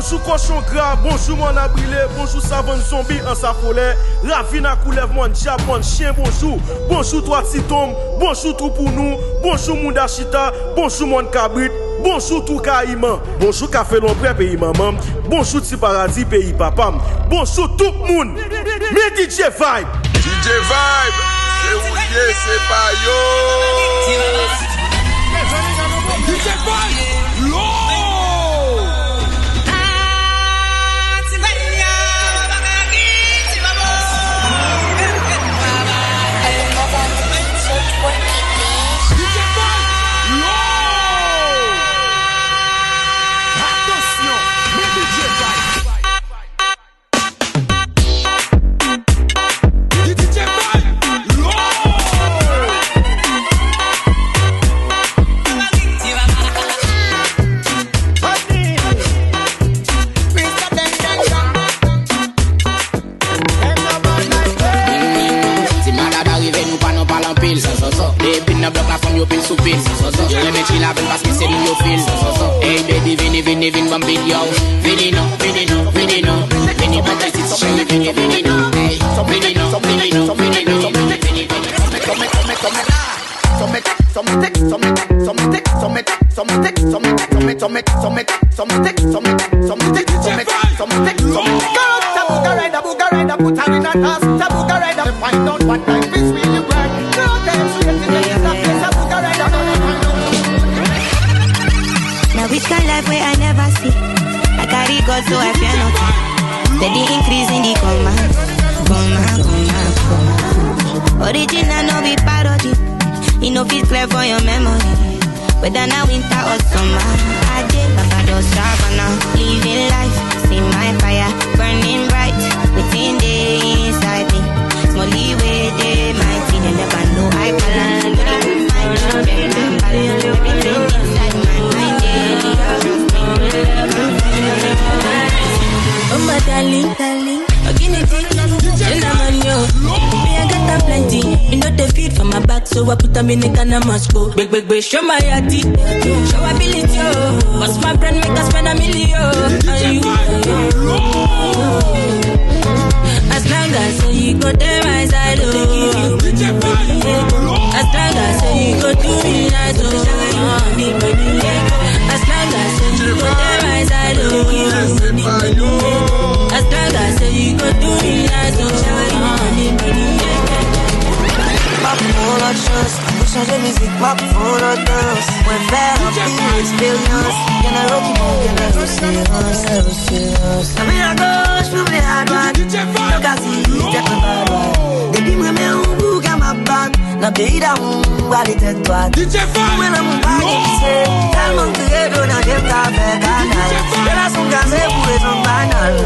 Bonjour cochon gras, bonjour mon abrilé, bonjour savane zombie en sa follet. Ravina coulev mon diable, mon chien bonjour. Bonjour toi Titom, bonjour tout pour nous. Bonjour mon Dachita, bonjour mon cabrit. Bonjour tout Caïman, bonjour Café Lombre pays maman. Bonjour Ti Paradis pays papa. Bonjour tout le monde. Mais DJ Vibe. DJ Vibe, c'est oublié, c'est pas yo. DJ Vibe, l'eau. Vini bambini yo, vini no, vini Now which kind life where I never see? I carry God so I fear nothing. Steady increase in the command. Original no be parody. You know fit clear for your memory. Whether now winter or summer, I did Barbados Savannah. Living life, see my fire burning bright within the inside me. Small leeway, they mighty, they never know I balance. Everything inside my mind, oh my darling, gentleman yo, me I got a plenty. You know the feed from my back, so I put them in the can of Moscow. Big, show my yati, show ability yo. What's my brand make us spend $1 million? And you, as long as you go there my side, oh. As long as you go do me nice, oh. As long as you go there my side, oh. As long as you go do me nice, oh. Ma pour l'autre chose, pour changer musique, ma pour l'autre danse. Ouais, faire un pire expérience. Y'en a l'autre qui vont, y'en a l'autre. La main à gauche, l'oubli à droite. Le quasi, t'es un barois. Depuis moi, mais on bouge à ma bague. Dans le pays d'amour, à l'état de droite. Moi, dans mon bague, c'est tellement crié, dans j'aime qu'à faire canal. De la son gazée pour les gens banales.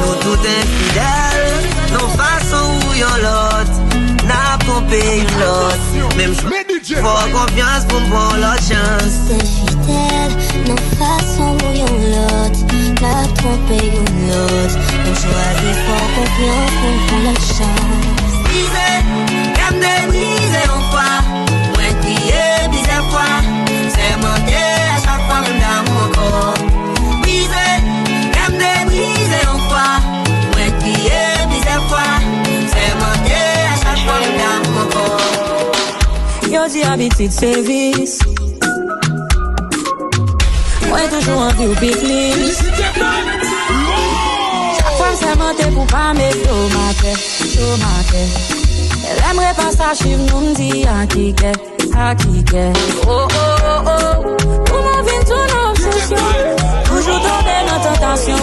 Nous tout infidèles, nos façons où y'en l'autre. N'a pas payé l'autre. Même faut confiance pour prendre l'autre chance. T'es fidèle, nos façons où y'en l'autre. N'a pas payé l'autre. Nous choisis faut confiance pour prendre l'autre chance. Disais, comme des brisés en foi. Ouais, crier, brisé foi. C'est monter à chaque fois même dans mon corps. Brisé, comme des brisés en foi. Ouais, crier, brisé foi. C'est monter à chaque fois même dans mon corps. Yo dis habitude service. Moi toujours envie ou piplis. Chaque fois c'est monté pour pas me tomater. Elle aimerait pas ça chiffre nous me dit à qui qu'est. Oh. Pour ma vie ton obsession. Toujours tomber dans tentation.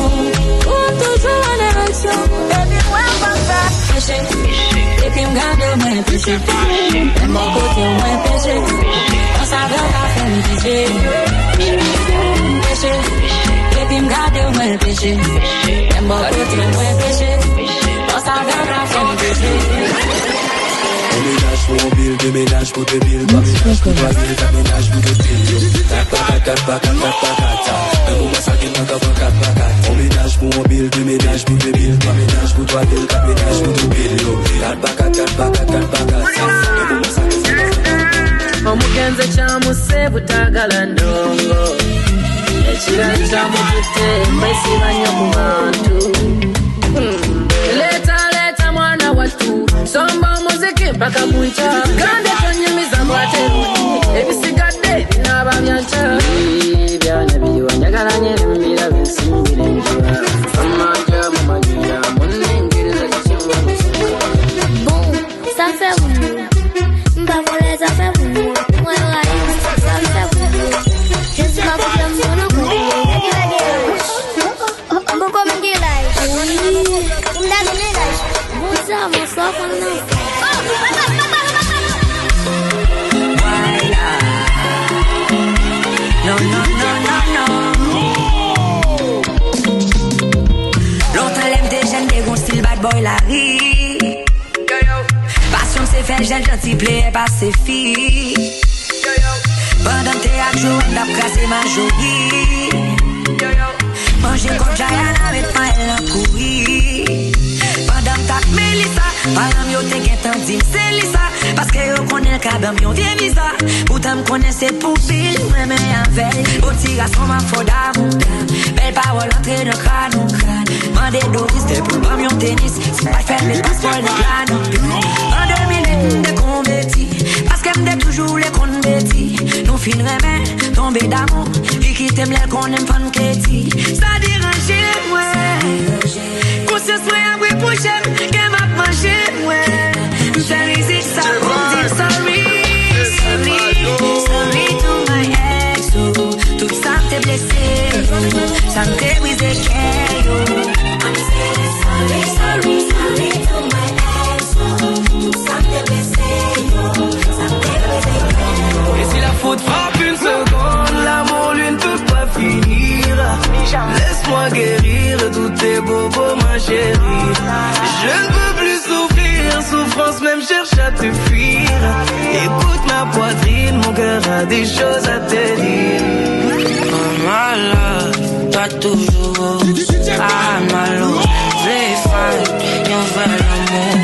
Toujours en érection. Baby moi pas faire péché. Et puis m'garde moins péché. Et mon côté moins péché. On savait pas faire me péché. Péché. Et puis m'garde moins péché. Et mon côté moins péché. On savait pas faire me péché. Ménage pour mon bill, déménage pour tes billes. Pas ménage pour toi, t'as ménage pour tes billes. Tapakata. Un moment ça qui n'a qu'à faire. On ménage pour mon bill, déménage pour tes billes. Pas ménage pour toi, t'as ménage pour tes billes. Tapakata. Un moment ça qui n'a qu'à faire. Omugenze chamu se butagala ndongo. Ekiranja Leta mwana watu somba muziki mpaka mwicha kande tonyimiza mwatelu ebisigade n'ababyancha byana biriwa nyagalanye mbira binsimbire njura amaja mumanyira munengereza kachimba bon ça fait vous m'ba voler ça fait vous moi la ça fait vous je suis pas pour mon coup beaucoup me dit là on l'a donné là bon ça mon soir No. L'autre lève des jeunes, des gros style bad boy la vie. Passion c'est fait jeune, gentil plaît, pas ses filles. Pendant tes actions, on a cassé ma jolie. Manger comme Jayana, mais pas elle en courir. Pendant ta Mélissa, parlant yo t'inquiète en dit c'est Lisa. Parce que yo connaît le cadre, yo vient visa. Pourtant me connaissez pour pile, mais avec. Au petit garçon m'a faut d'amour. Belle parole entrée dans le crâne. Mandé Doris, t'es pour pas mon tennis. C'est pas faire mes passeports de plano. En 2 minutes, de compétit. Parce qu'elle me dit toujours les comptes bêtis. Nous finirons bien, tomber d'amour. Puis qui t'aime l'air qu'on aime pas de Katie. Ça dérange, ouais. Pour ce soir, oui, pour j'aime. Qu'elle m'a mangé, ouais. J'aime ici, ça me dit sorry. Sorry to my ex. Tout ça m't'est blessé. Ça m't'est brisé, I'm sorry to my ex. Tout ça m't'est blessé. Ça m't'est brisé. Et si la faute frappe une seconde, l'amour lui ne peut pas finir. Laisse-moi guérir de tous tes bobos, ma chérie. Je ne peux plus souffrir, souffrance même cherche à te fuir. Écoute ma poitrine, mon cœur a des choses à te dire. Oh my love, pas toujours. Ah my love, les femmes, y'en veulent l'amour.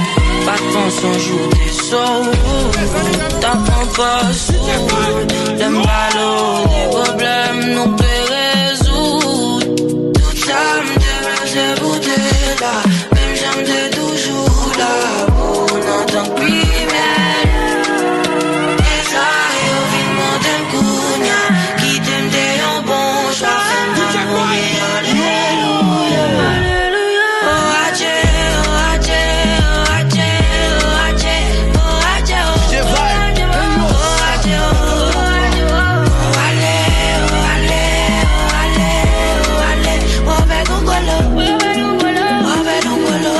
Pas de tension, joue des sauts. T'apprends pas sous. L'aime ballot, des problèmes, nous peut résoudre. Tout ça me déplace, j'ai bouté là. Même j'aime de toujours là. On entend plus bien. Et ça, yo, vite mon t'aime kounya. Qui t'aime t'es un bon choix. Fais-moi mourir, alléluia. Alléluia. Oh, adieu, oh, adieu, oh, adieu, oh, adieu, oh, adieu, oh, adieu, oh, adieu, oh, allez, oh, allez, oh, allez, oh, allez, oh, ben, gongolo, oh, ben, gongolo, oh, ben, gongolo.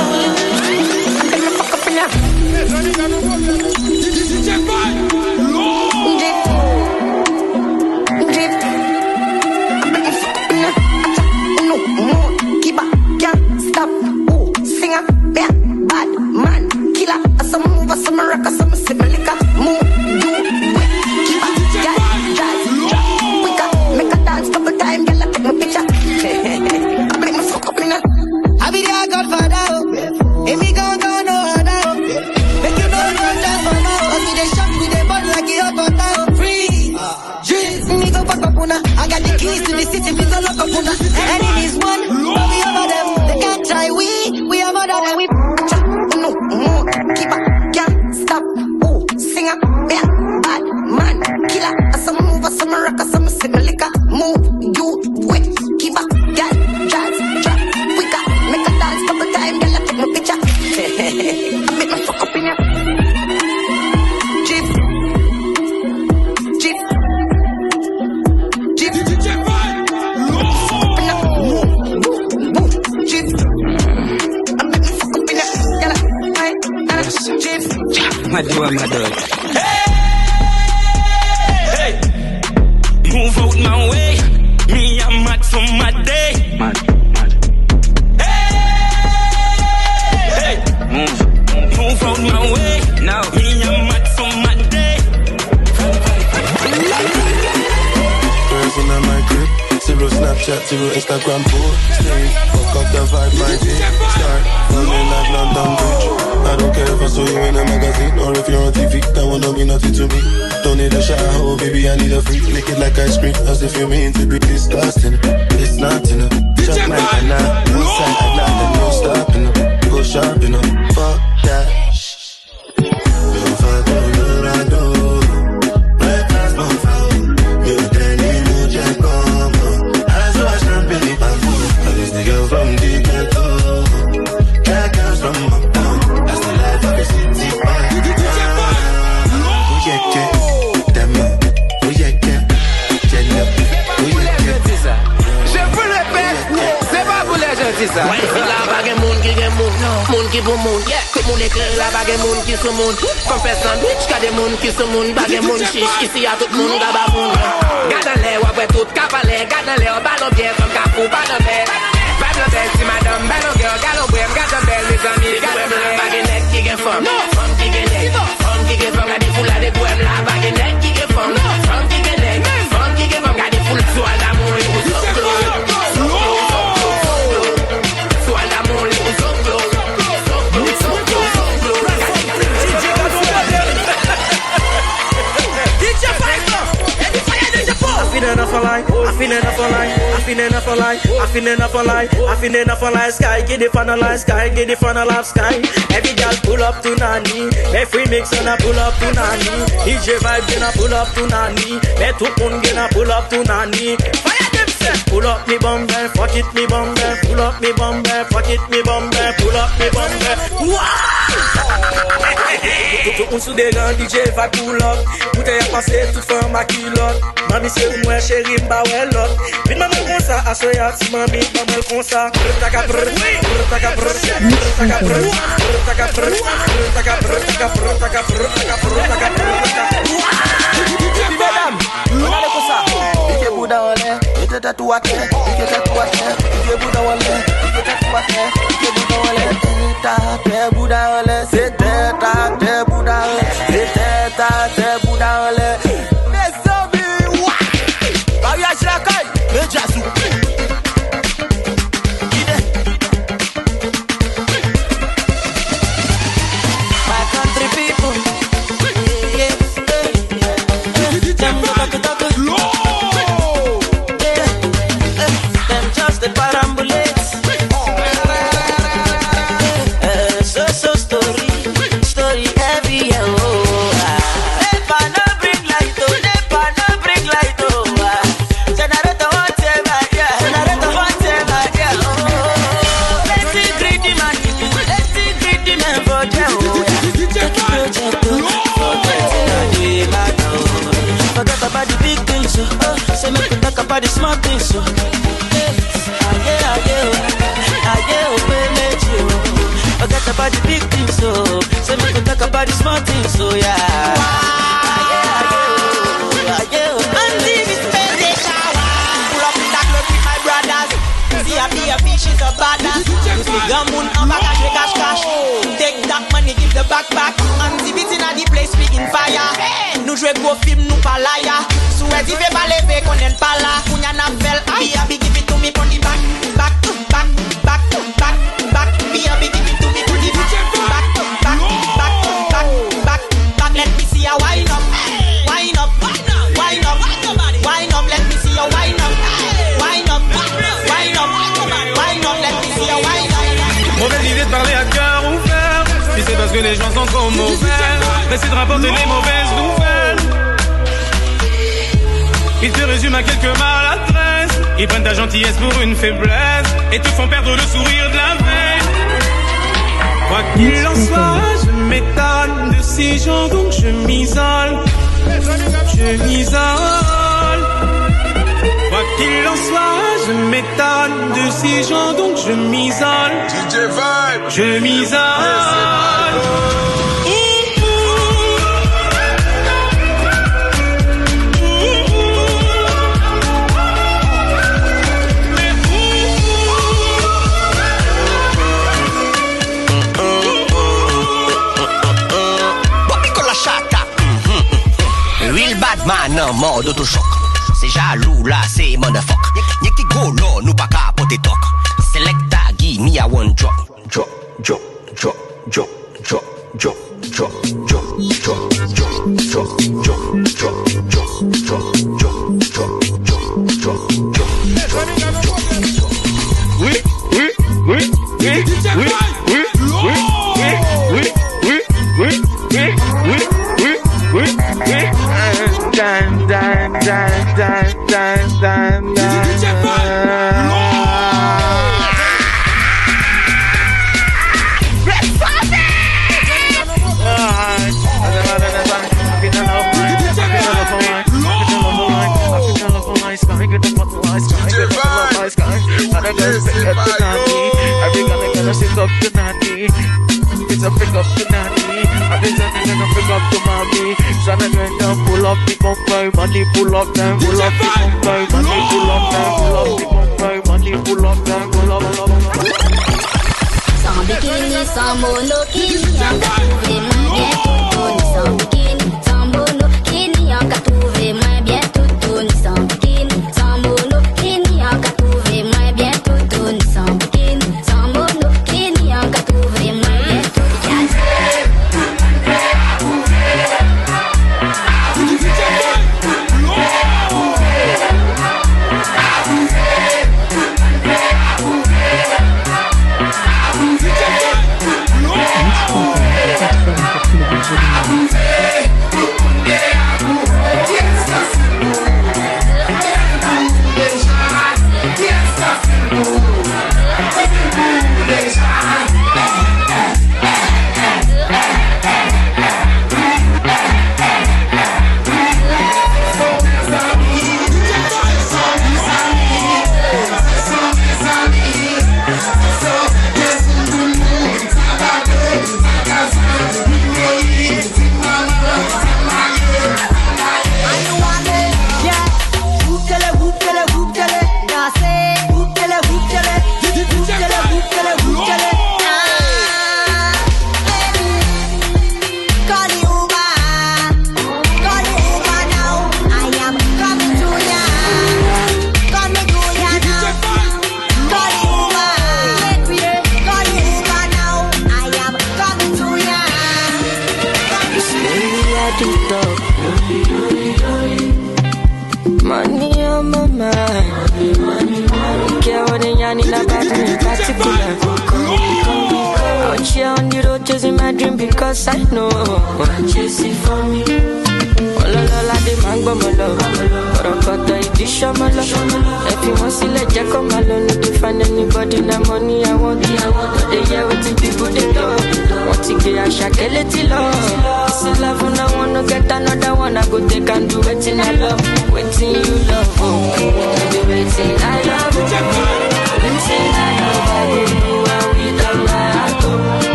I got the keys to the city, we go lock up on us. Enemies one, but we over them. They can't try we over them. We no, keep up, can't stop. Oh, singer, yeah, bad man, killer. Some move, some rock, some liquor. Move, you wet, keep up, yeah, jazz, drop, quicker. Make a dance, couple time, girl, take my picture. I make my fuck up in ya. My dog. Hey, move out my way. Me, I'm mad for my day. Mad. Hey, move out my way. Now, me, I'm mad for my day. Person on my grip, zero Snapchat, zero Instagram post. Fuck up the vibe, my day. Start running like London Bridge. I don't care if I saw you in a magazine or if you're on TV, that one don't mean nothing to me. Don't need a shower, baby, I need a freak. Lick it like ice cream, as if you mean to be disgusting. It's not enough. Jump like a knife, one side I got the no stopping up. Go sharp enough, fuck that. Don't fuck with I do. Breakfast don't fall. You tell me you just come. As I stand baby, I just the girl from the ghetto. That girl's from my town. That's the life of a city boy. Oh yeah, yeah, damn it. Oh yeah, yeah, Jenna. Oh yeah, yeah. Je peux le faire, c'est pas pour les gentils ça. Ouais, c'est la bague moun qui gen moun qui pour moun. Tout moun éclaire la bague moun qui sous moun. Comme fait sandwich, qu'a des moun qui sous moun. Bague moun chiche, ici y'a tout moun gaba moun. Garde les ouais tout capalé, garde les ballon bien comme capou, ballon belle. Ballon belle, si madame, ballon girl, galon brem, garde belle, mes amis, garde belle. Bague net qui gen femme, femme qui gen net, femme qui gen femme, garde foule de bohème la bague net qui gen femme, femme qui gen net, femme qui gen femme, garde foule soit d'amour et vous Sky, get it finalized, sky, get it finalized, sky. Every girl pull up to Nani. Me free mix and I pull up to Nani. DJ vibe gonna pull up to Nani. Me tout moun gonna pull up to Nani. Fire them set. Pull up me bumper, fuck it me bumper. Pull up me bumper, fuck it me bumper. Pull up me bumper. Tout moun sous des gants, DJ va pull up. Bouteille à passer, toute femme à culotte. Mami c'est ou moi chérie m'ba ouais l'autre. Vite maman comme ça, assoya si mami maman comme ça. Taka brr, taka brr, taka brr, taka brr, taka brr, taka brr, taka brr, taka brr, taka brr. Mesdames, regardez comme ça. Ike bouda en l'air, ike tatou à terre, ike tatou à terre, ike bouda en l'air, ike tatou à terre, ike bouda en l'air. Ta terre bouda en l'air, c'est ta terre bouda en l'air, c'est ta terre bouda en l'air. Mes amis, ouah, mariage la caille, le jazzou. The small things, so forget about the big things, so say me could talk about the small things, so yeah. And this is birthday shower. Pull up in that club with my brothers. See a B.A.P. she's a badass. You see Gamun and Bagash with cash. Take that money, give the backpack. And the beat in the place, speaking fire. Nous jouer gros film, nous pas liar. Souhaite il fait pas lever qu'on n'est pas là. Kounya n'a fait B.A.B. give it to me from the back. Back. B.A.B. give it to me from the back. Let me see you wind up. Wind up. Let me see you wind up. Wind up. Let me see you wind up. Mauvaise idée de parler à cœur ouvert. Si c'est parce que les gens sont trop mauvais, essaie de rapporter les mauvaises nouvelles. Ils te résument à quelques maladresses. Ils prennent ta gentillesse pour une faiblesse et te font perdre le sourire de la veille. Quoi qu'il en soit, je m'étonne de ces gens, donc je m'isole. Quoi qu'il en soit, je m'étonne de ces gens, donc je m'isole. Je m'isole. Man en mode auto-choc. C'est jaloux là, c'est motherfuck. Y'a qui go là, nous pas qu'à porter toc. Selecta, give me a one drop.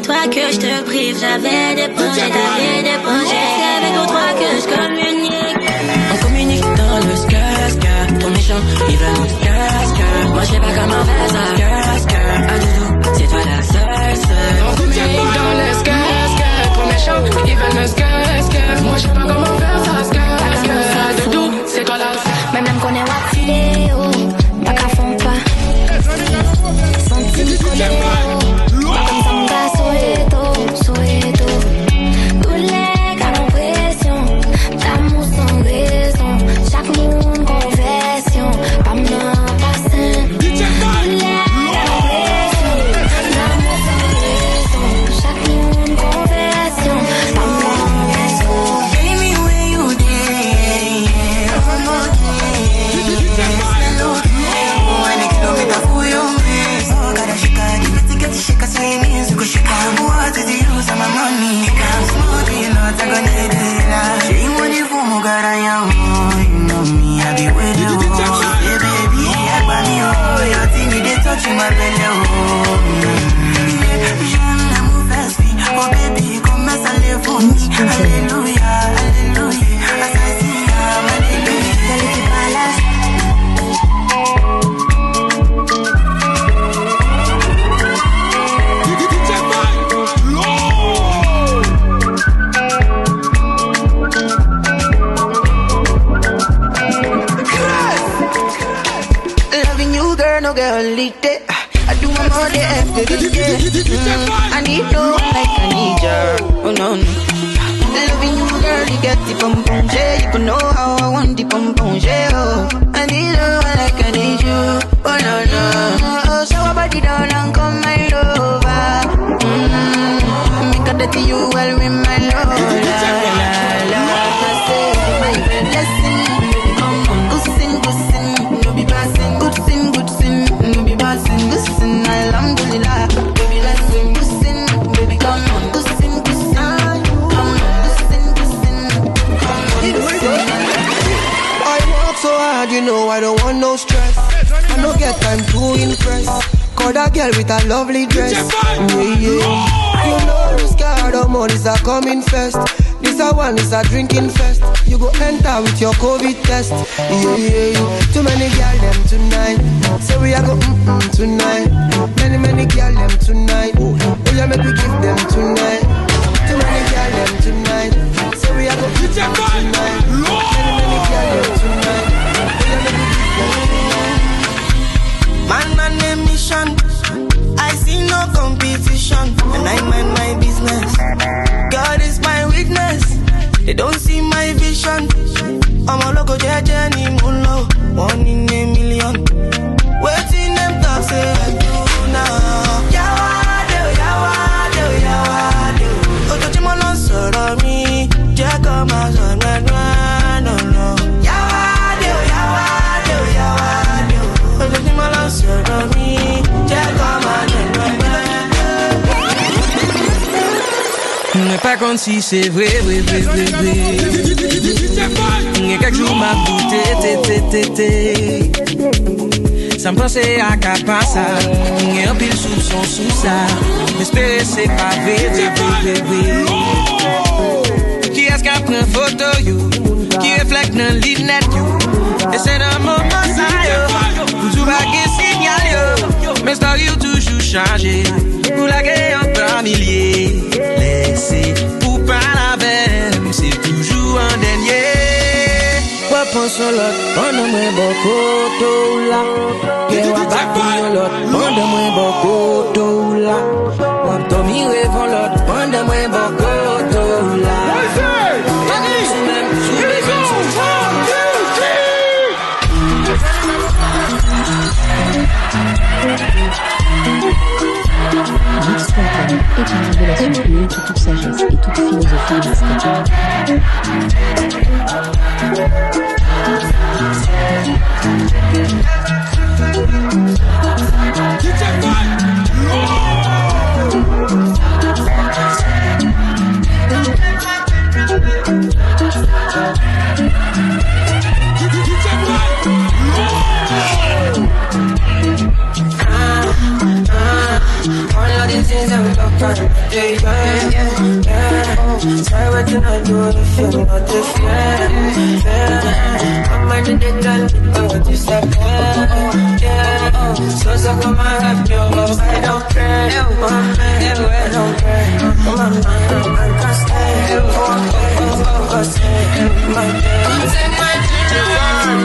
Toi que je te prive, j'avais des projets, t'avais des projets. C'est avec nous trois que je communique. On communique dans le skirt, ton méchant, il veut nous skirt. Moi je sais pas comment faire ça, skirt. Ah doudou, c'est toi la seule. On communique dans le skirt, ton méchant, il veut nous skirt. Moi je sais pas comment faire ça, skirt. Ah doudou, c'est toi la seule. Même qu'on est wapilé, oh, pas qu'à fond pas. Senti collé, oh. Soweto, tous les gars en pression, d'amour sans raison, chaque monde confession, pas m'en passer. Tous les gars en pression, d'amour sans raison, chaque monde confession, pas m'en passer. Tell me where you dey, I'm okay. Hello, when I kilometer for your ways, oh gotta shika, say music, go shika. What is the use of my money? I'm smoking, not a gonna do it. She want it for me, God, I am. You know me, I be with you. Hey baby, I buy me, oh, your thing, they touching my belly, oh. J'aime l'amour fast, oh baby, come as I live. no get holiday. I do my money every day. I need no like I need you. Oh no no. Loving you, girl, you get the pom pom shake. You know how I want the pom pom shake. Oh, I need no like I need you. Oh no no. Oh, show a body down and come my lover. Make a dirty you well with my love. La la la. I say my blessing. Good sin, no be passing. Good sin, no be passing. Good sin, alhamdulillah. Baby, let's sing. Good sin, baby, come on. Good sin, come on. I work so hard, you know I don't want no stress. I don't get time to impress. Call that girl with a lovely dress. Yeah, yeah. You know this card of money's a coming first. This a one is a drinking fest. You go enter with your COVID test. Yeah, yeah, yeah. Too many girl them tonight. So we a go tonight. Many girl them tonight. Oh yeah, make we give them tonight. Too many girl them tonight. So we a go tonight. Many girl them tonight. Oh yeah, make we give them tonight. Man on a mission. I see no competition, and I mind my business. God is my witness. They don't see my vision. I'm a local journey, mulo. 1 in a million. Waiting them talk say I do now. Yawade, yawade, yawade. Otochimo no soro mi. Jaga mazo no no. Yawade, yawade, yawade. Otochimo no soro mi. Jaga mazo no. N'est pas comme si c'est vrai. N'est quelques jours m'a douté, sans me penser à qu'à pas ça. N'est un pile soupçon sous ça. Espérer c'est pas vrai. Qui est-ce qui prend photo you? Qui reflète dans l'internet you? Et c'est un moment ça yo. Toujours baguer signal yo. Mais story ou toujours changer. Pour la guerre en par milliers. Laissez pour pas la même. C'est toujours un dernier. Pas penser l'autre. Pendant-moi beaucoup tout là. Que wa pas pour l'autre. Pendant-moi beaucoup tout là. Wa Tommy rêvant l'autre. Pendant-moi beaucoup tout là. Mixtape est une révélation clé de toute sagesse et toute philosophie mixtape. All of these things that we talk about, sorry, what can I do if you're not different? I'm on the dead what you said, so come on, have your love, I don't care, I don't care, come on, I can't stay, my day, take my time,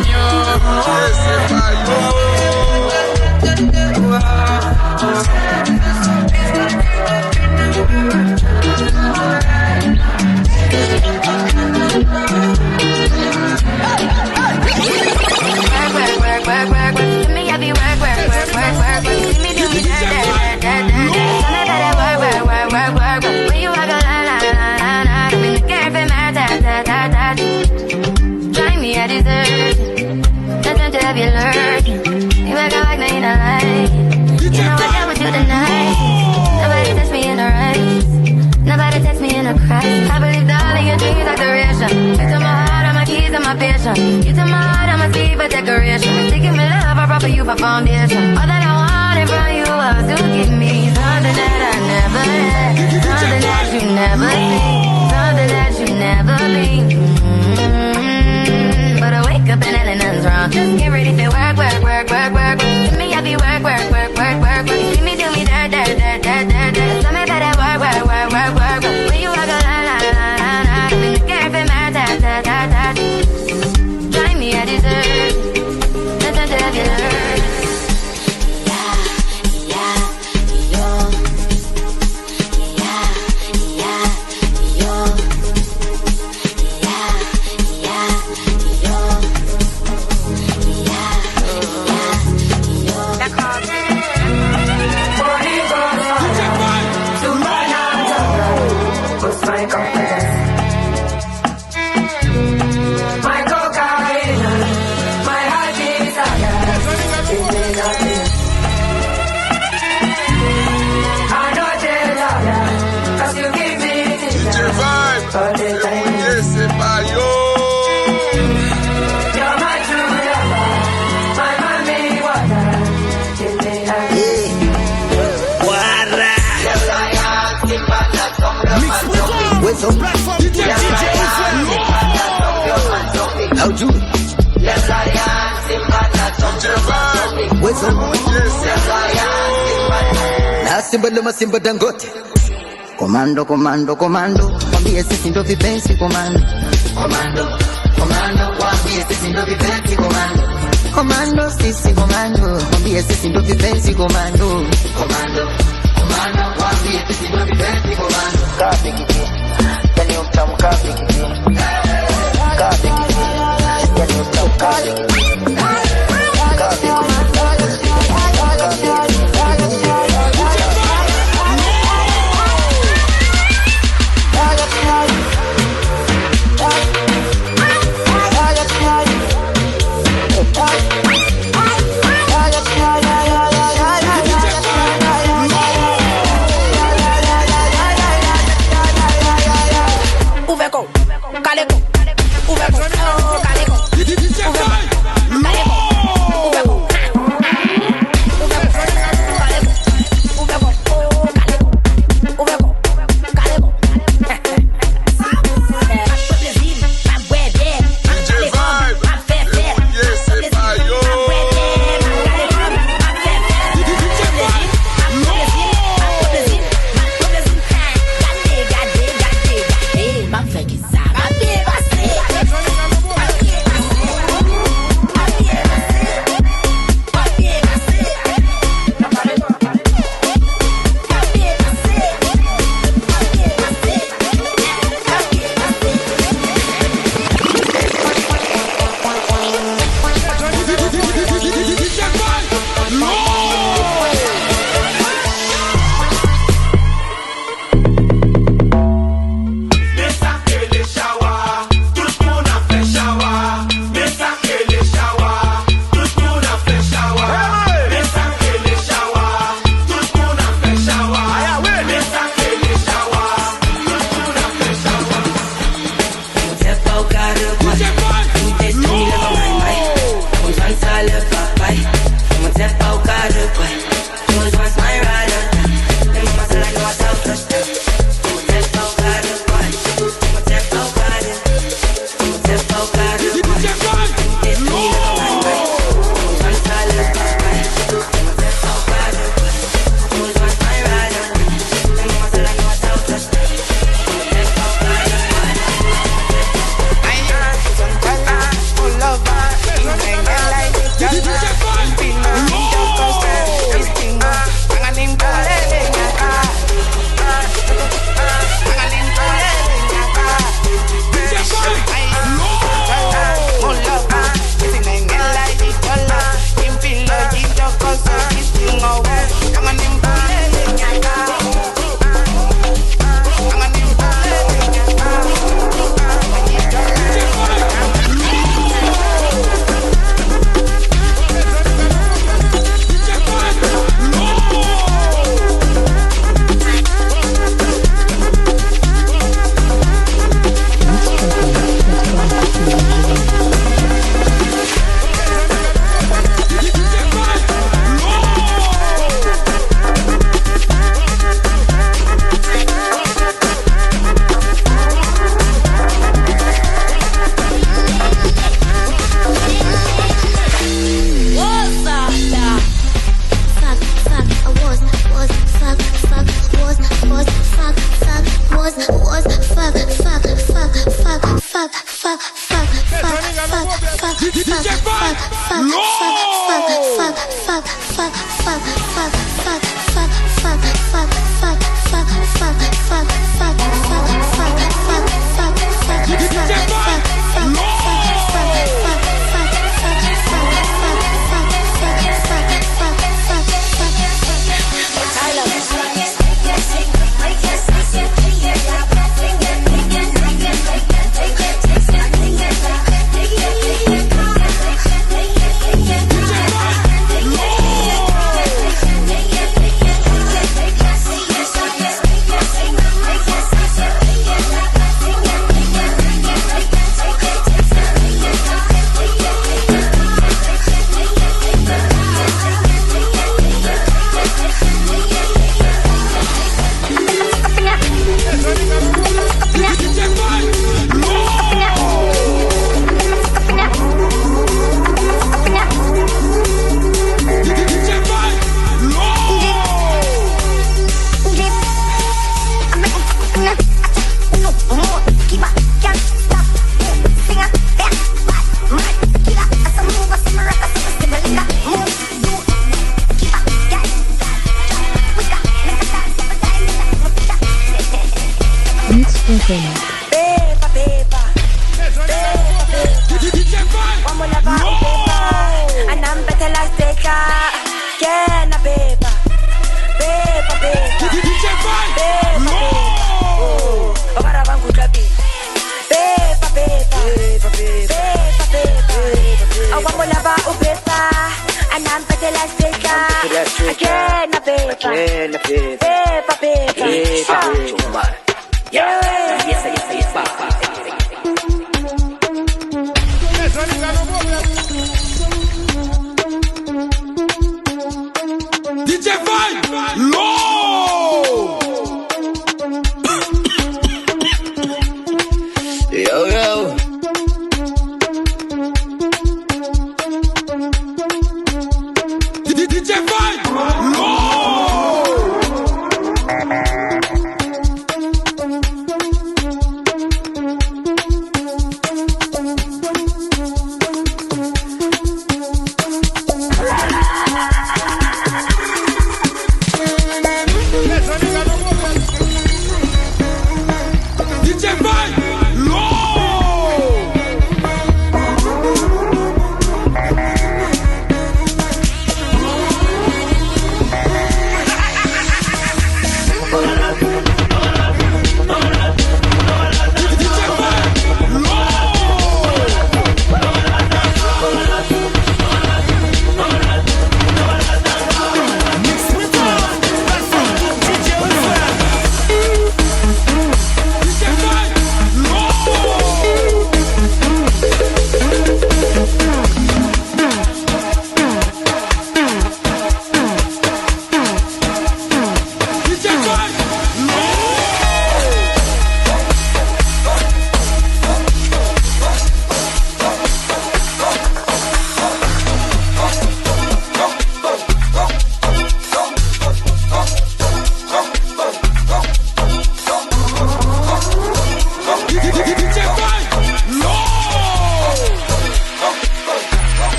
I believe all of your dreams are duration. You took my heart, all my keys, and my passion. You took my heart, I'ma see for decoration. Taking me love, I brought for you for foundation. All that I wanted from you was to give me something that I never had, something that you never seen, something that you never been. But I wake up and nothing's wrong. Just get ready to work. Give me happy work. Give me, do me that. Tell me better work. When you walk a la. When you care for my ta. Drive me, I deserve. That's what I love. all the time. Yes, c'est pas yo. You're my true lover, my mommy water. Give me a What's up? Platfòm. DJ How do? What's up? Na simba luma simba dangote. Komando, komando, komando. Mwambie sisi ndo vipenzi komando. Komando, komando. Mwambie sisi ndo vipenzi komando. Komando, sisi komando. Mwambie sisi ndo vipenzi komando. Komando, komando. Mwambie sisi ndo vipenzi komando. Kapi kiti. Yani utamu kapi kiti. Kapi kiti. Yani utamu kapi kiti. Kapi kiti. Africa. Can a paper. Paper, paper. DJ Fine. Paper, oh, agora vamos capi. Paper, paper. Paper, paper. Vamos lavar o paper. Anam para la seca. Can a paper. Paper, paper. Yeah. Yes, papa. DJ Fine, low. Yo. DJ Fine, low.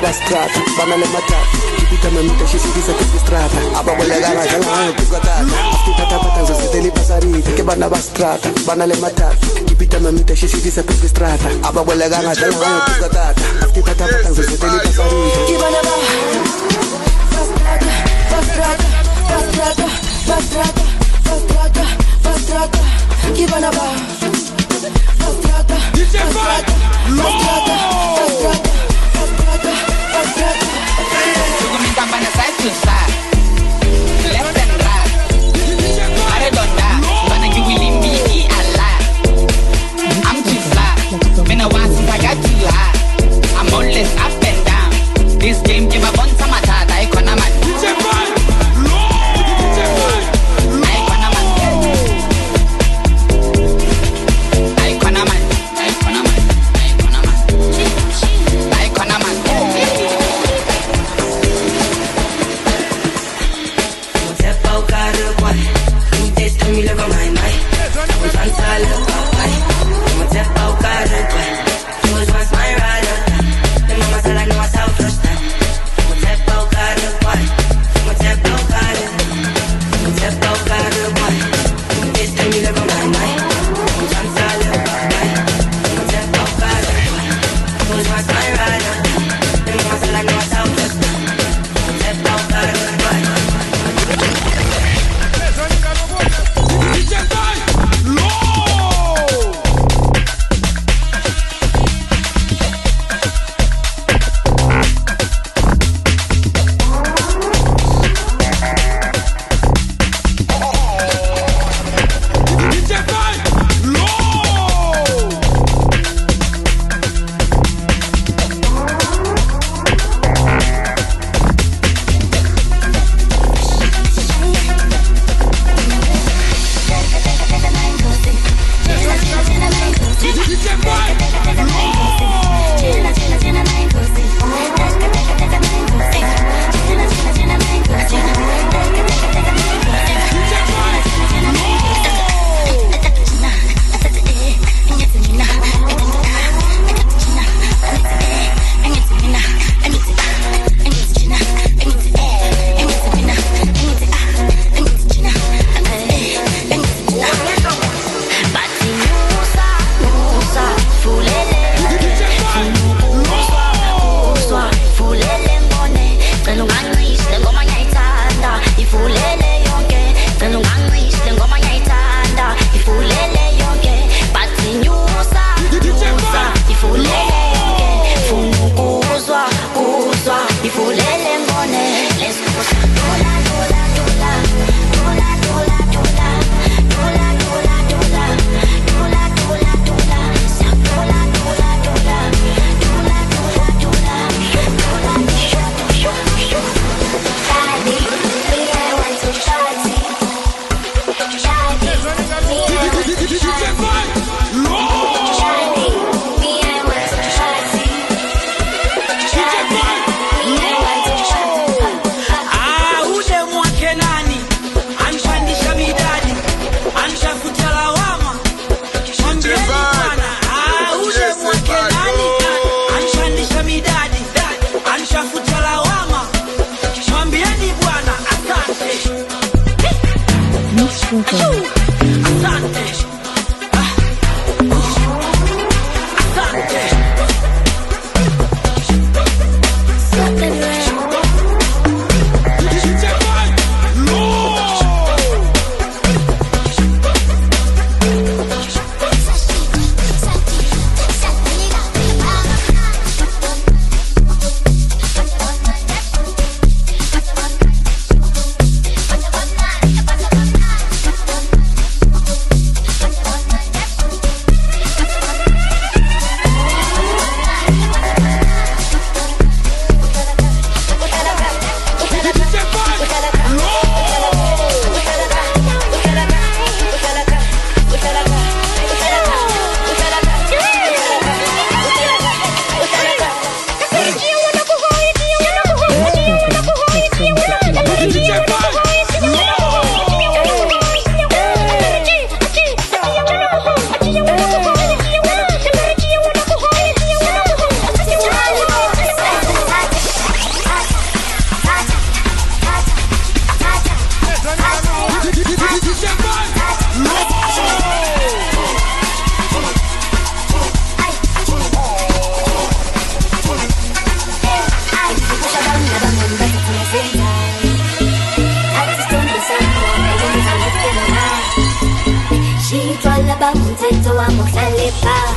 bastrata, banale matata. Kipita mamita shishikisa kusistrata. Aba wale gana jala tukatata. Afkita patanza siteli pasarita. Ke bana bastrata, banale matata. Kipita mamita shishikisa kusistrata. Aba wale gana jala tukatata. Afkita patanza siteli pasarita. Kibana ba. Bastrata, bastrata, bastrata, bastrata, bastrata. Kibana ba. Bastrata, bastrata, bastrata, bastrata. Cabana side to side, left and right. I don't die, but you will leave me alive. I'm too fly, when I want since I got too high. I'm always up and down. This game give a bunch of my dad. I can't man. mon fallait pas.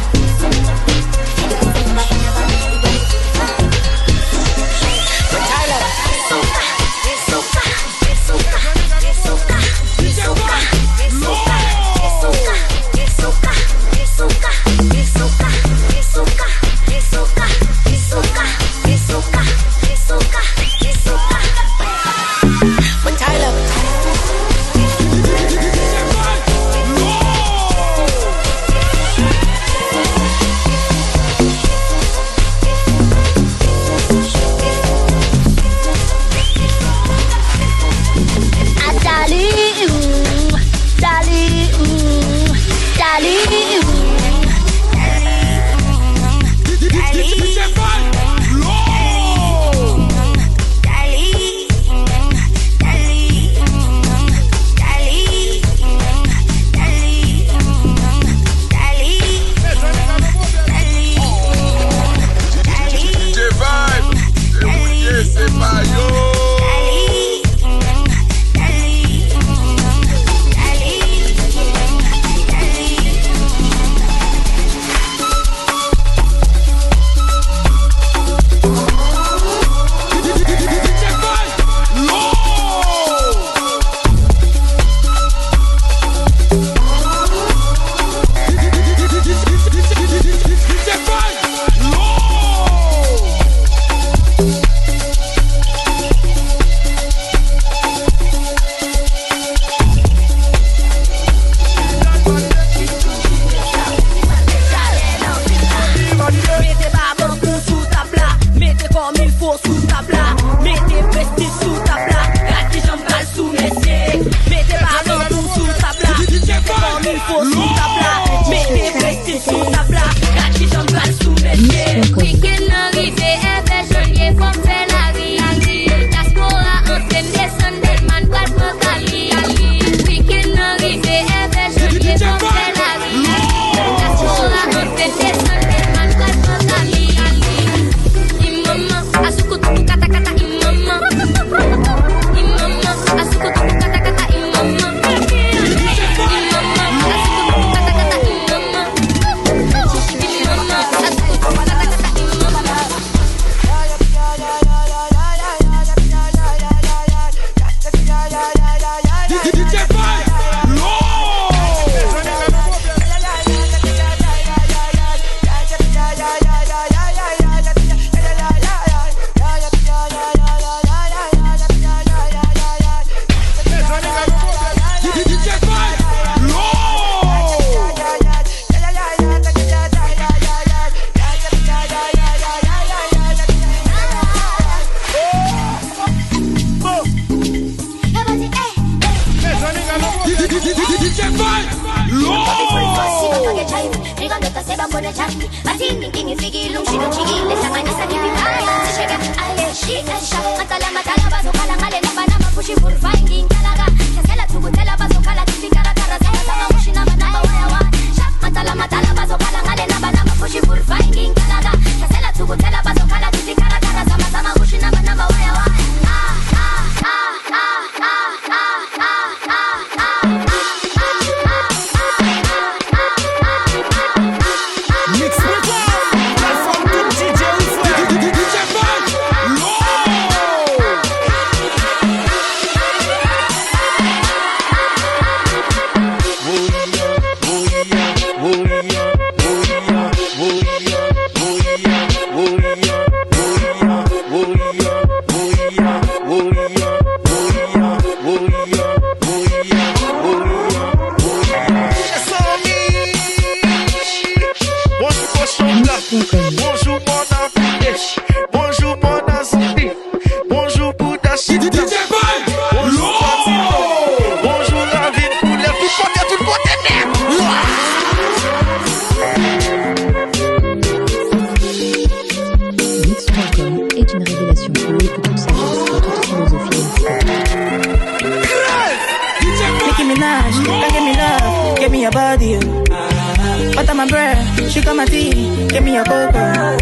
Butter my bread, she got my tea, give me a cocoa.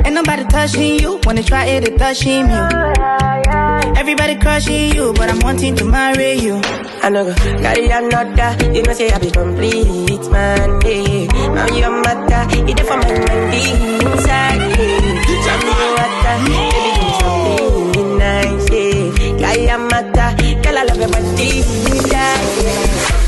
Ain't nobody touching you, when they try it, they touching you. Everybody crushing you, but I'm wanting to marry you. I know go carry another. You know say I be complete, man. Yeah. Now you're matter. It for my mind inside. Yeah. I'm your water. Baby, do something nice. Yeah. Guy, I'm matter. Girl, I love your body. Yeah.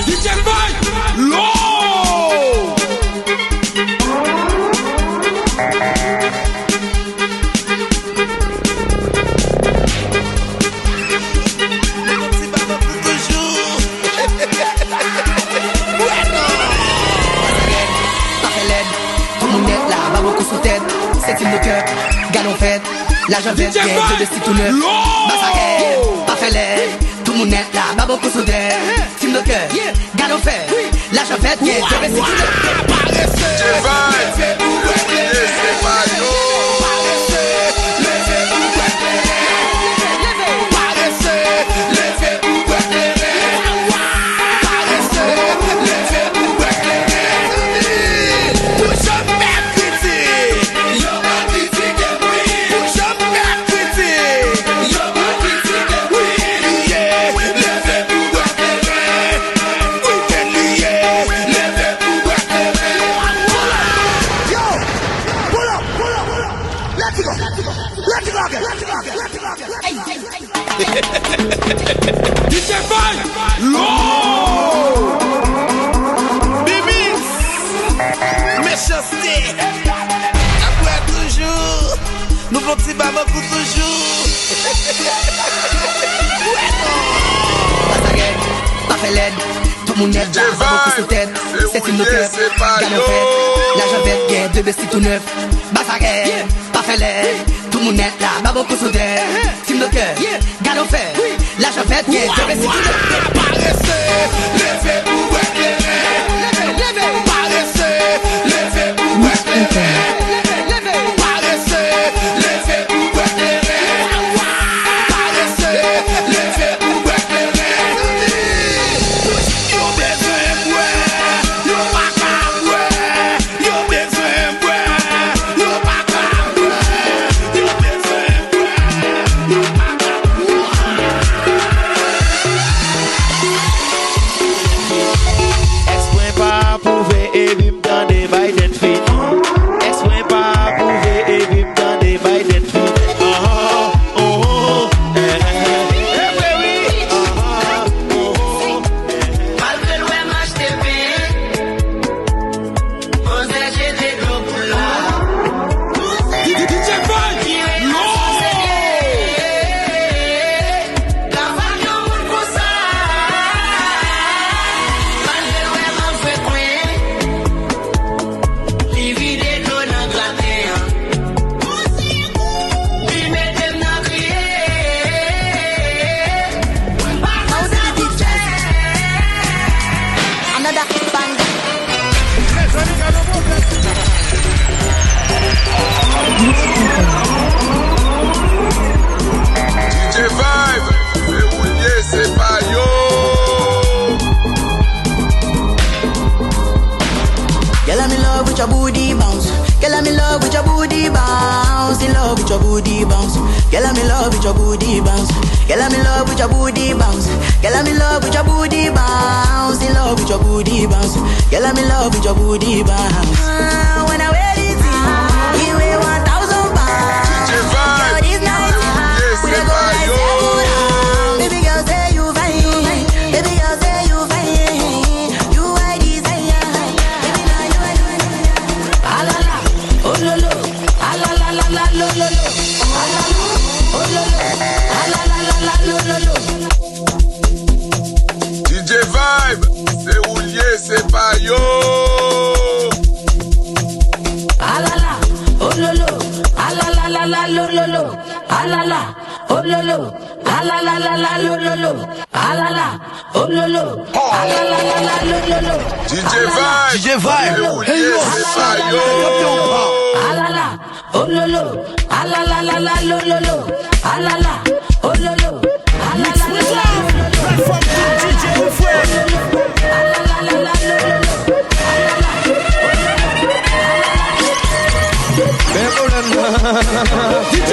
DJ Boy, low. C'est une de cœur, galon fait, la javette, de destin tout neuf. Bassarel, pas fait l'air, tout le monde est là, bas beaucoup sous terre. Team de cœur, galon fait, la javette, de destin tout neuf. DJ Boy, low. Bibi, méchanceté. Après toujours, nous voulons petit baba pour toujours. Bassarel, pas fait l'aide, tout le monde est là, bas beaucoup sous tête. C'est une de cœur, galon fait, la javette, de destin tout neuf. Bassarel, pas fait l'aide, tout le monde est là, bas beaucoup sous terre. Team de cœur, galon fait, la javette, de destin tout neuf. Paresseux, levez pour éclairer. Paresseux, levez pour éclairer. Paresseux, levez pour éclairer. Paresseux, levez pour éclairer. Yo besoin boire, yo pas qu'à boire. Yo besoin boire, yo pas qu'à boire. Yo besoin boire, yo pas qu'à Ex-point pas prouvé et vim dans des Biden fini. Ex-point pas prouvé et vim dans des Biden fini. Malgré le MHTP, on sait j'ai des gros boulots. DJ Boy, La vague en roule pour ça. Malgré le MHTP, les vides d'eau dans la terre. Ils mettent dans la criée. Another bang. DJ Vibe, c'est pas yo. Girl, I'm in love with your booty bounce. Girl, I'm in love with your booty bounce. In love with your booty bounce. Girl, I'm in love with your booty bounce. Girl, I'm in love with your booty bounce. Girl, I'm in love with your booty bounce. In love with your booty bounce. Girl, I'm in love with your booty bounce. When I wear this thing, you weigh 1,000 pounds. Girl, this night, we dey go like that. Baby girl, say you fine. Baby girl, say you fine. You are desire. Baby, now you are. Ah la la, oh lolo, ah la la la la lo lolo, ah la la, oh lolo, ah la la la la lo lolo. DJ Vibe, c'est Oulier, c'est pas yo. Ah la la, oh lolo, ah la la la la lo lolo, ah la la, oh lolo, ah la la la la lo lolo, ah la la, oh lolo, ah la la la la lo lolo. DJ Vibe, DJ Vibe, Oulier, c'est pas yo. ah la la, oh lolo, ah la la la la lo lolo, ah la la, oh lolo, ah la la la la lo lolo. Platfòm DJ ah la la la la lo lolo, ah la la. DJ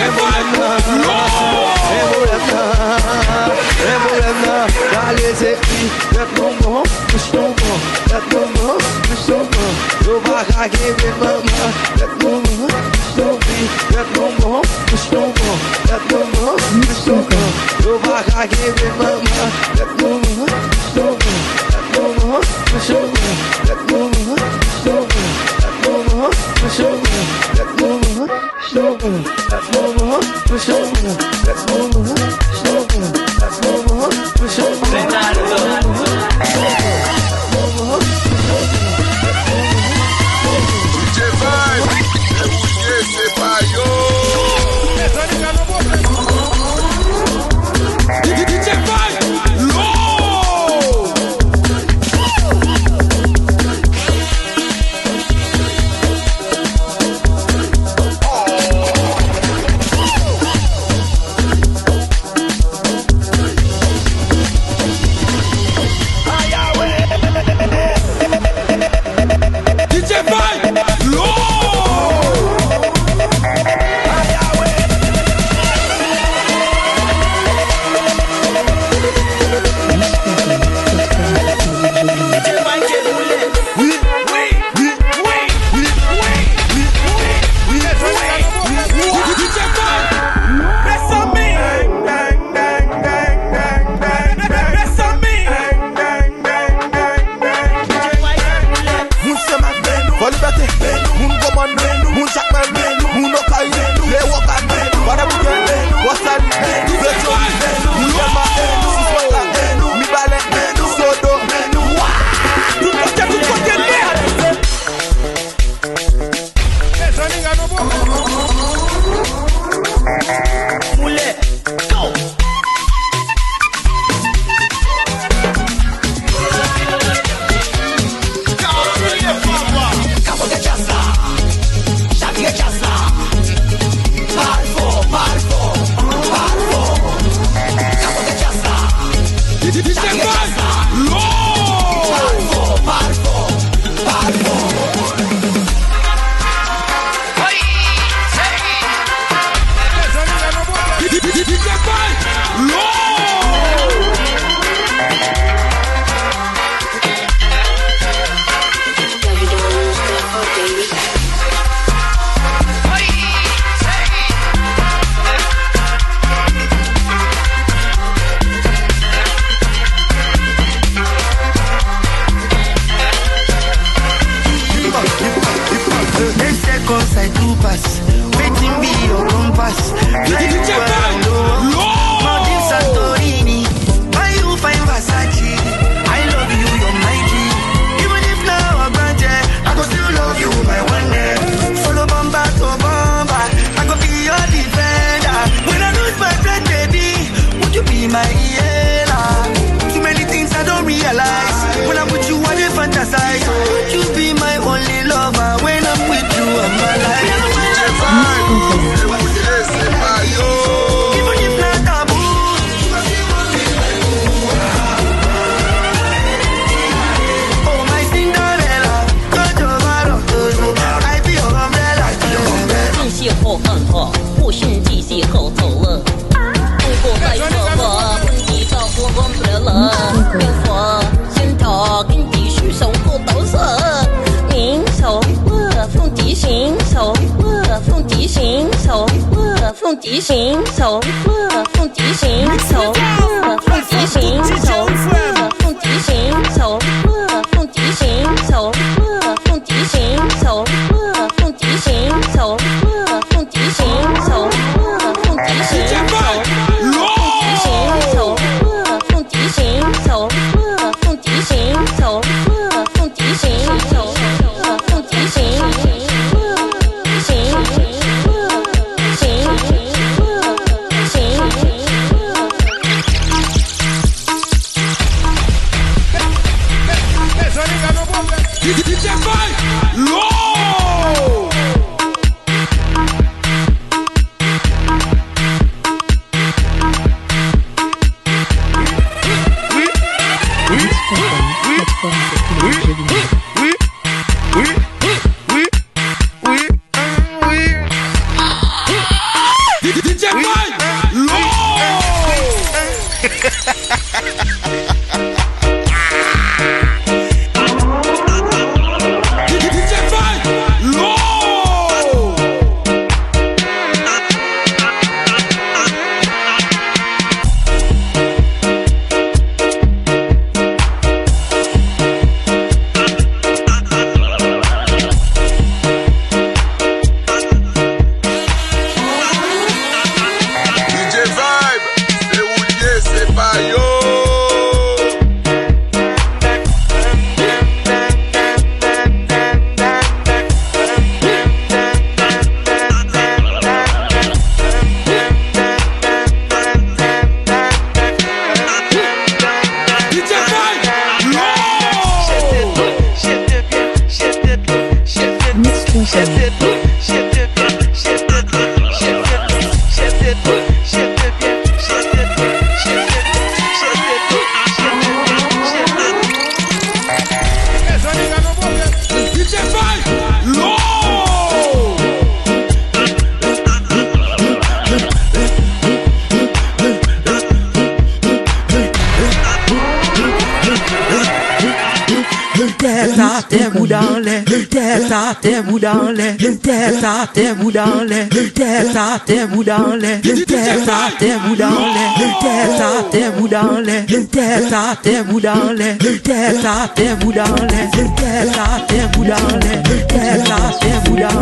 tête à tes bouts dans les, tête à tes bouts dans les, tête à tes bouts dans les, tête à tes bouts dans les, tête à tes bouts dans les, tête à tes bouts dans les, tête à tes bouts dans les, tête à tes bouts dans les, tête à tes bouts dans les, tête à tes bouts dans les, tête à tes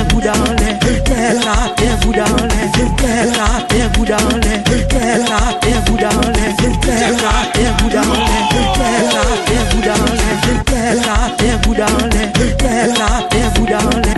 bouts dans les, tête à tes bouts dans les, tête à tes bouts dans les, tête à tes bouts dans les, tête à tes bouts dans les, tête à tes bouts dans les, tête à tes bouts dans les, tête à tes bouts dans les.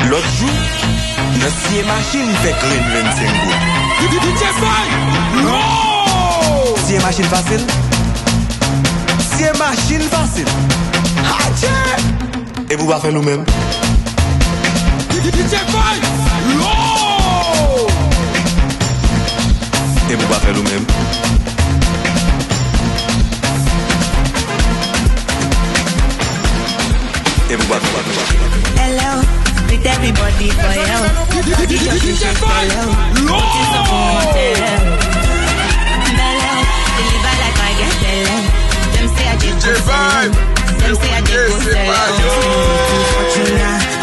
L'autre jour, notre siye machine fait green 25 gouttes. Siye machine facile. Siye machine facile. Et vous va faire nous-mêmes. Et vous va faire nous-mêmes. Et vous va faire nous-mêmes. Hello, with everybody for you. DJ hello. Notice of hotel. Hello, deliver like I get hello. Them say I did go sell. Them say I did go sell.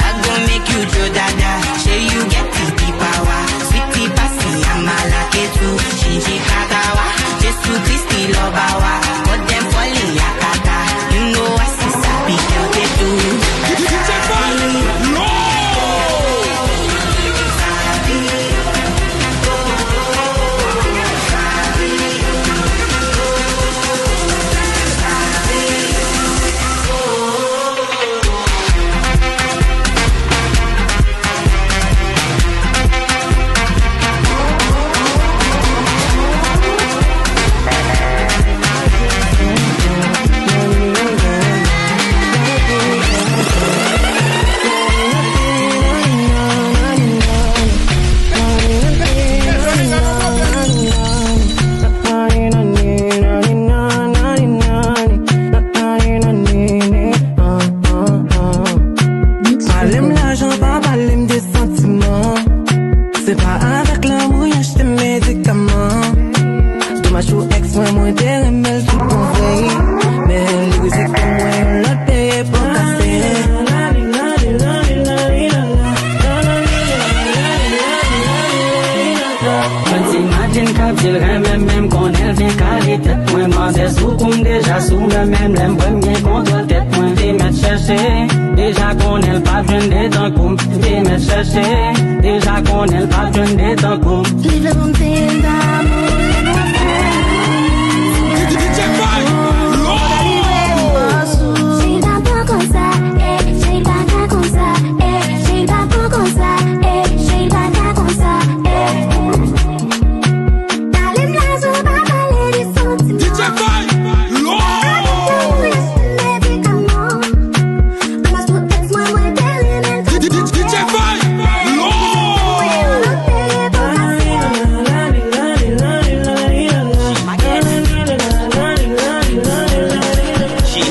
I go make you Joe Dada. Say you get the power. Sweetie passy, I'm a lucky too. Shinji Kakawa. Jesu Christi Lobawa. But them falling yakata. You know I see sabi girl they do. DJ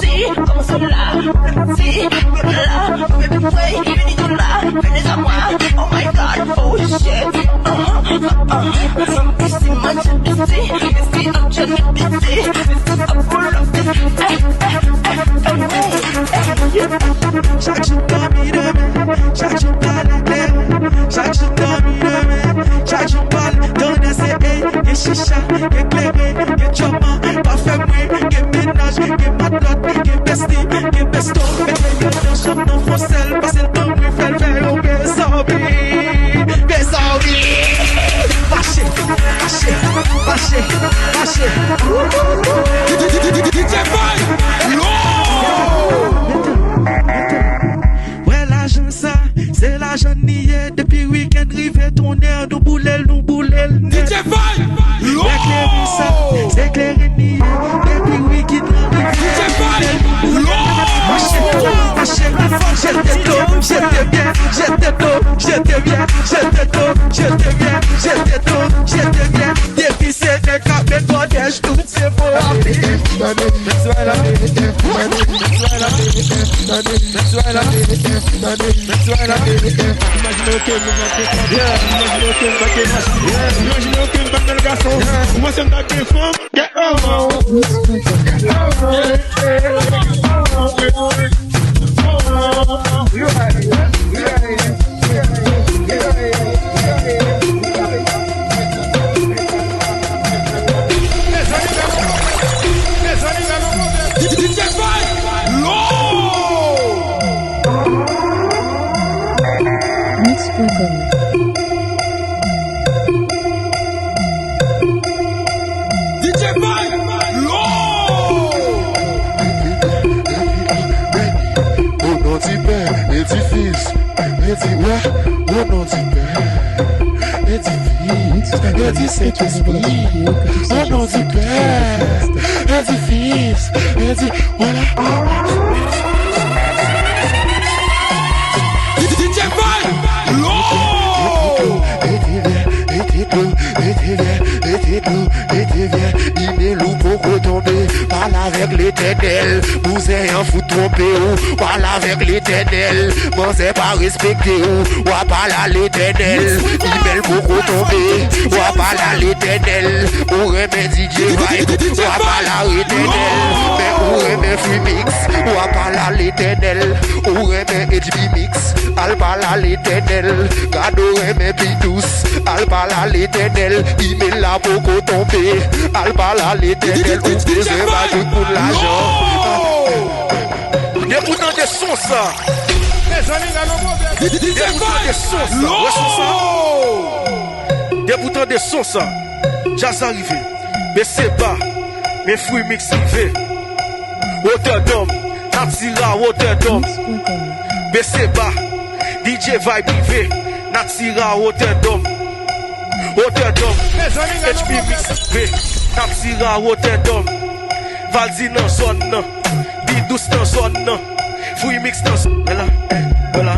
Si, como celular. Si, la, baby play, venidula, venez à moi. Oh my god, oh shit. Ici, man, je busy. Ici, I'm just busy. I'm full of this. Chaque jour dormi demain, chaque jour parle demain, chaque jour dormi demain, chaque jour parle donner ses hey, y'a chicha, y'a clairé, y'a diamant, parfait moi, y'a ménage, y'a madlotte, y'a bestie, y'a besto, y'a dans chambre non français, parce que le temps lui fait le faire au Bezowen. Vaché. DJ Boy, ouais, l'agent ça, c'est l'agent niais. Depuis week-end, rivé ton air, nous boulel. DJ Boy, éclairé ça, c'est éclairé niais. Depuis week-end, DJ Boy, vaché, j'étais bien. Depuis c'était capé de bordage, tout c'est faux. Avec l'éternel, vous êtes un fou trompé ou parle avec l'éternel, pensez pas respecter ou parle à l'éternel, email beaucoup tombé, ou parle à l'éternel, ou remet DJ Vibe, ou parle à l'éternel, mais ou remet Free Mix, ou parle à l'éternel, ou remet HB Mix, al parle à l'éternel, gado remet P12, al parle à l'éternel, email là beaucoup tombé, al parle à l'éternel, ou besoin va tout pour l'argent. Des boutons de son ça. Des boutons de son ça. Ouais, son ça. Des boutons de son ça. Jazz arrivé. Mais c'est pas. Mais Free Mix arrivé. Hauteur d'homme. Natira hauteur d'homme. Mais c'est pas. DJ Vibe privé. Natira hauteur d'homme. Hauteur d'homme. HB Mix privé. Natira hauteur d'homme. Valdi dans zone non, Bidous dans zone non, Free Mix dans zone. Voilà,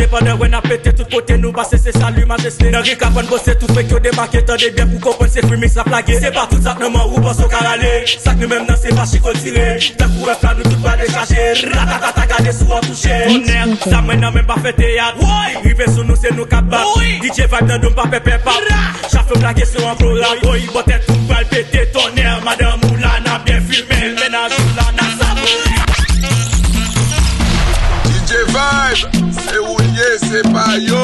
Pendant qu'on a pété tout côté nous passer c'est salut majesté. Dans Rika pour bosser tout fait que démarquer tendez bien pour comprendre c'est Free Mix la plaqué. C'est pas tout ça que nous ou pas au caralé. Ça que nous même dans c'est pas chico tiré. Tant pour faire nous tout pas décharger. Ratatata garder sous en toucher. Honneur, ça maintenant même pas fait théâtre. Rivé sur nous c'est nous cap bat. DJ Vibe dans dom pas pépé pas. Chaque plaqué sur un programme. Boy botte tout pas péter tonnerre. Madame Moulana bien filmé. Ménage Moulana ça. c'est pas yo.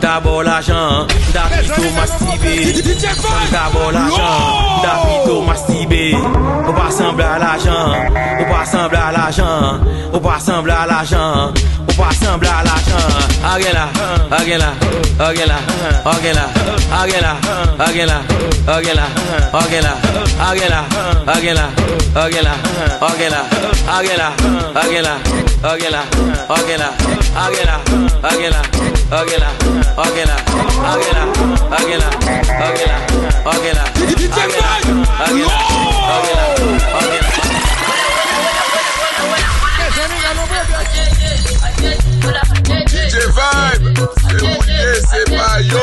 D'abord l'argent, d'habito mastibé. D'abord l'argent, d'habito mastibé. Faut pas sembler à l'argent, faut pas sembler à l'argent, faut pas sembler à l'argent, faut pas sembler à l'argent. Agela, agela, agela, agela, agela, agela, agela, agela, agela, agela, agela, agela, agela, agela, agela, agela, agela, agela, agela. Agela, agela, agela, agela, agela, agela, DJ Vibe, c'est mouillé, c'est pas yo.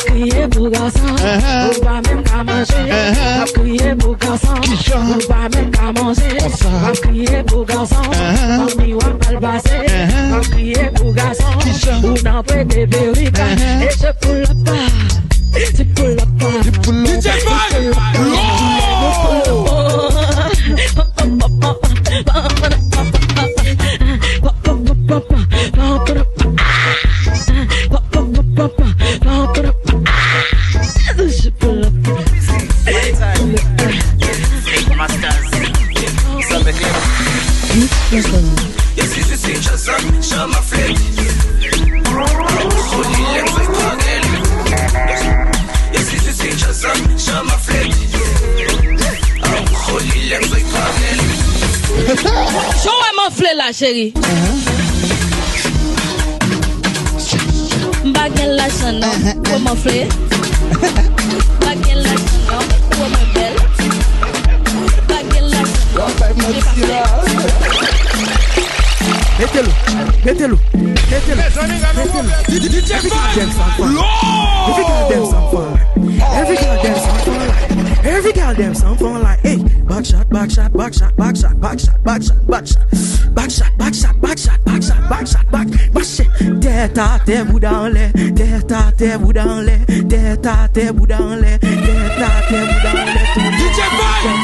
Crier pour garçon, ou pas même qu'à manger. A crier pour garçon, ou pas même qu'à manger. A crier pour garçon, parmi ou pas le passer. A crier pour garçon, ou n'en peut des périques. Et je pull up pas, tu pull up pas. Tu pull up chérie. Baguette la chanson, comment flé? Baguette la chanson, comment belle? Baguette la chanson. Mettez-le. Every girl them some fun like, hey, back shot, tête à terre, bout dans l'air, tête à terre, bout dans l'air, tête à terre, bout dans l'air, tête à terre, bout dans l'air. DJ Vibe,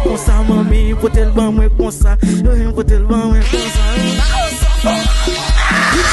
comme ça, mamie, faut te le ban, moi comme ça, faut te le ban, moi comme ça. DJ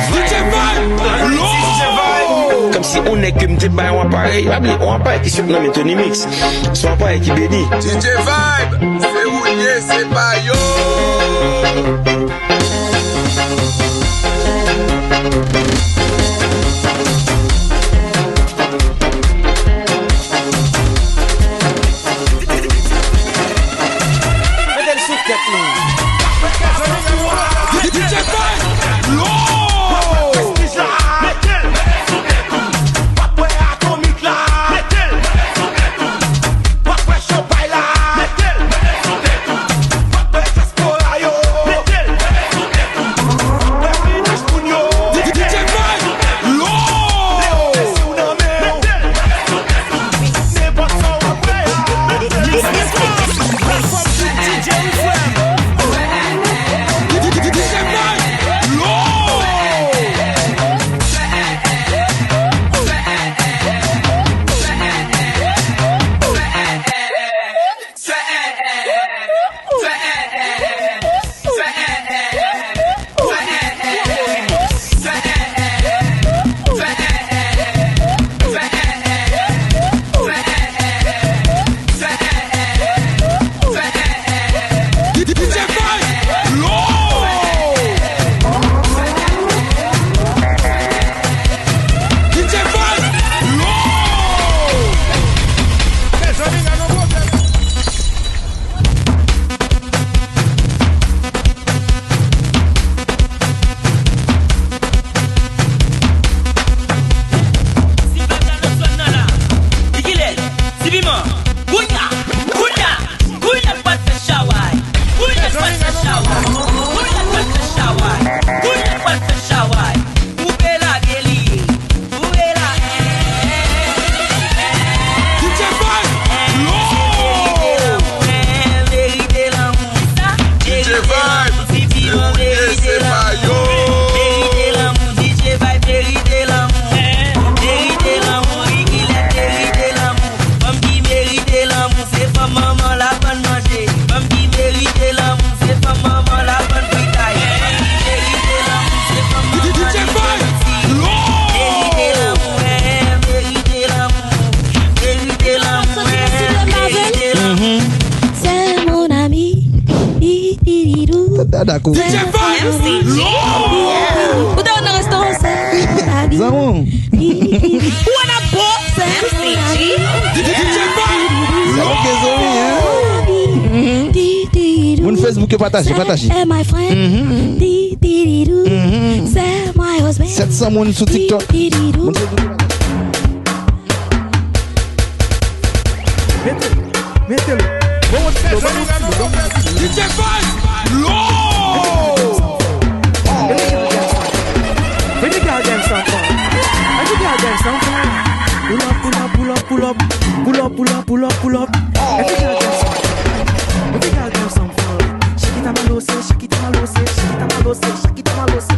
DJ Vibe, DJ Vibe, comme si on est que m'te bail on appareil, on appareil qui sur non mais Tony Mix, soit appareil qui béni. DJ Vibe, c'est Ounier, c'est pas yo. Mettez le sous-tête nous. DJ Vibe, D'accord. Ou dans un restaurant, c'est Zaron. Ou on a beau, c'est Mon Facebook est partagé. And my friend, 700 moun sur TikTok. Mettez-le. DJ Vibe, When the girl dance on fire, when the girl dance on fire, pull up. When the girl dance on fire, when the girl dance on fire, shake it a malose, shake it a malose, shake it a malose, shake it a malose.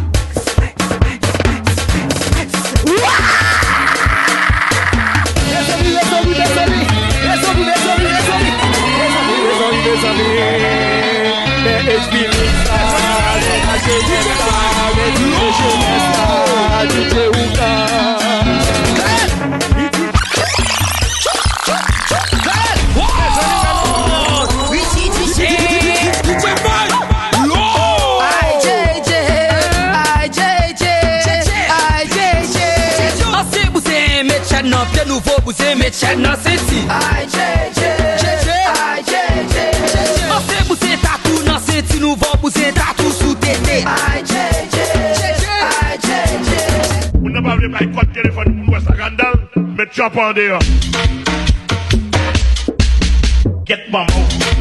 bousser mes chaînes dans ces ti. Aïe, aïe, on fait bousser tatou dans ces ti, nous vont bousser tatou sous tété. Aïe, on n'a pas voulu pas code téléphone pour ça scandale, mais tu as pas en dehors. Get my mouth.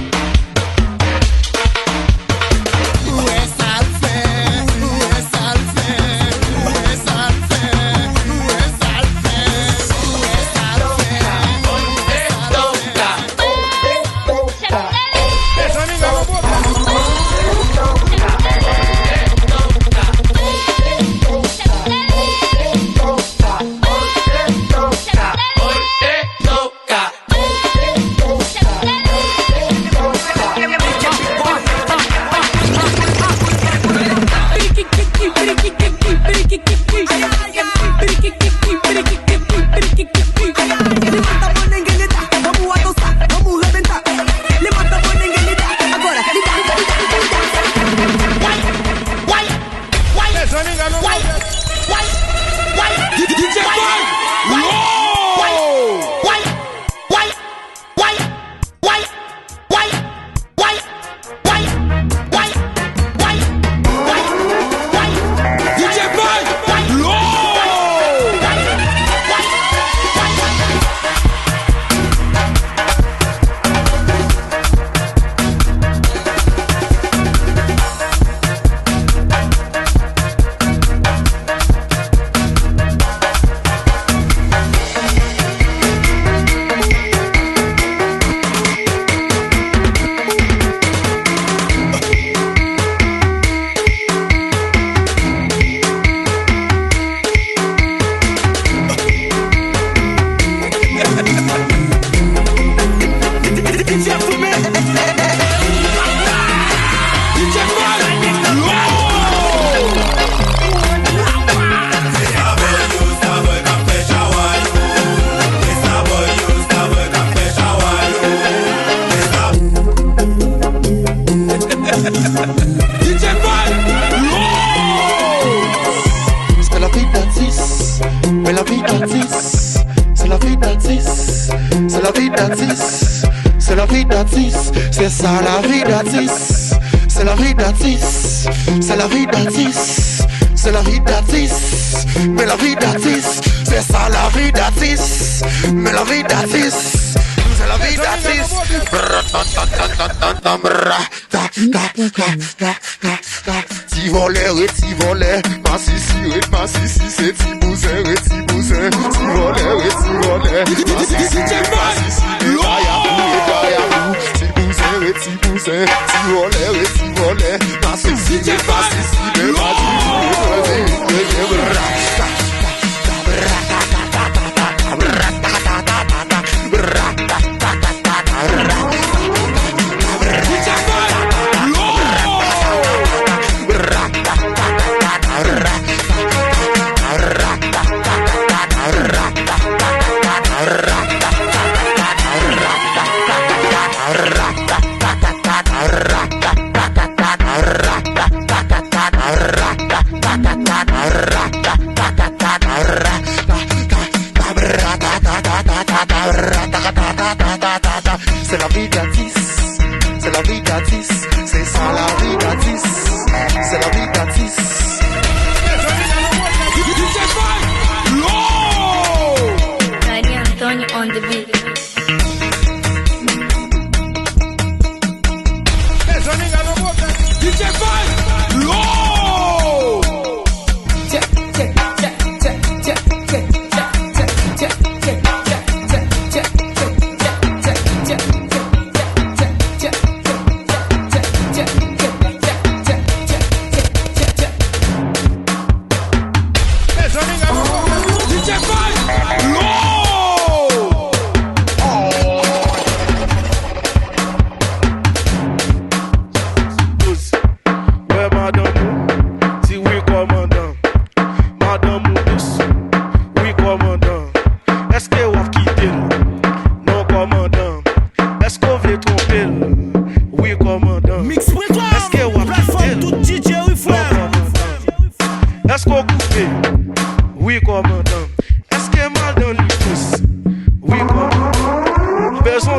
C'est ça la vie d'artiste, c'est la vie d'artiste, c'est la vie d'artiste, c'est la vie d'artiste, mais la vie d'artiste, c'est ça la vie d'artiste, mais la vie d'artiste, c'est la vie d'artiste. Ti volé, ti volé, ma sissi, c'est ti bousé, ti volé, ma sissi, ti bousé, ti volé, ma sissi, c'est la vie d'artiste, c'est la vie d'artiste, c'est ça la vie d'artiste, c'est la vie d'artiste. Dani Antonio on the beat. DJ Five, low. Check, check, check, check, check, check, check, check, check, check,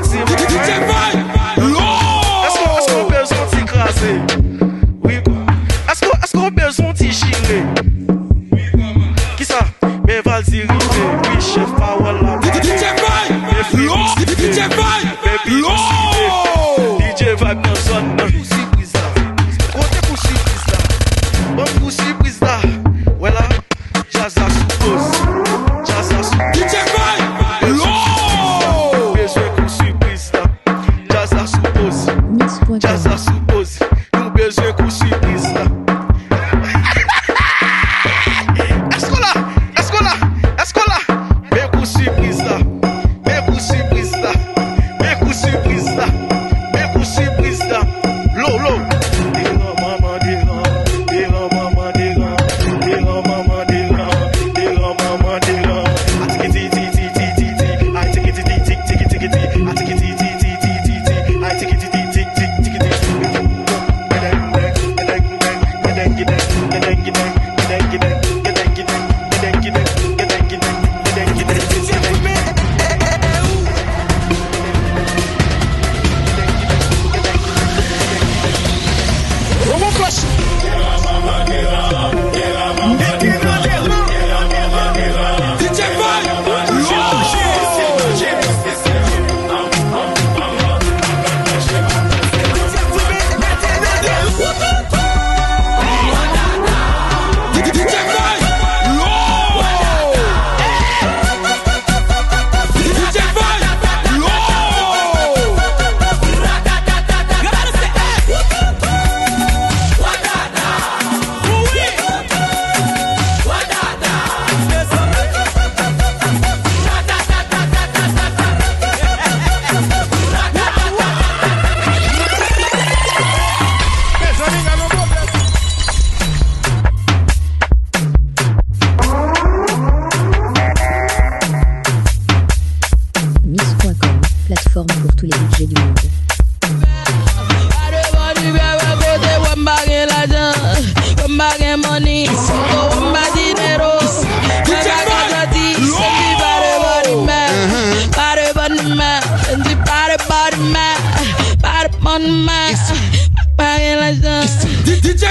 sentir? Est-ce qu'on peut sentir craser? Oui, est-ce qu'on peut sentir chiller? Qui ça? Mais Valdir, oui, chef, parole là. DJ Vibe dans zone. Côté pour surprise là. Bon pour surprise là. Voilà, jazz à suppose. Jazz à suppose. DJ Vibe. Besoin pour surprise là. Jazz à suppose. Jazz à suppose. Nous besoin pour surprise là. Est-ce qu'on l'a? Mais pour surprise là. Mais pour surprise là. Mais pour surprise là. Mais pour surprise là. Lolo. Platfòm pour tous les budgets du monde. DJ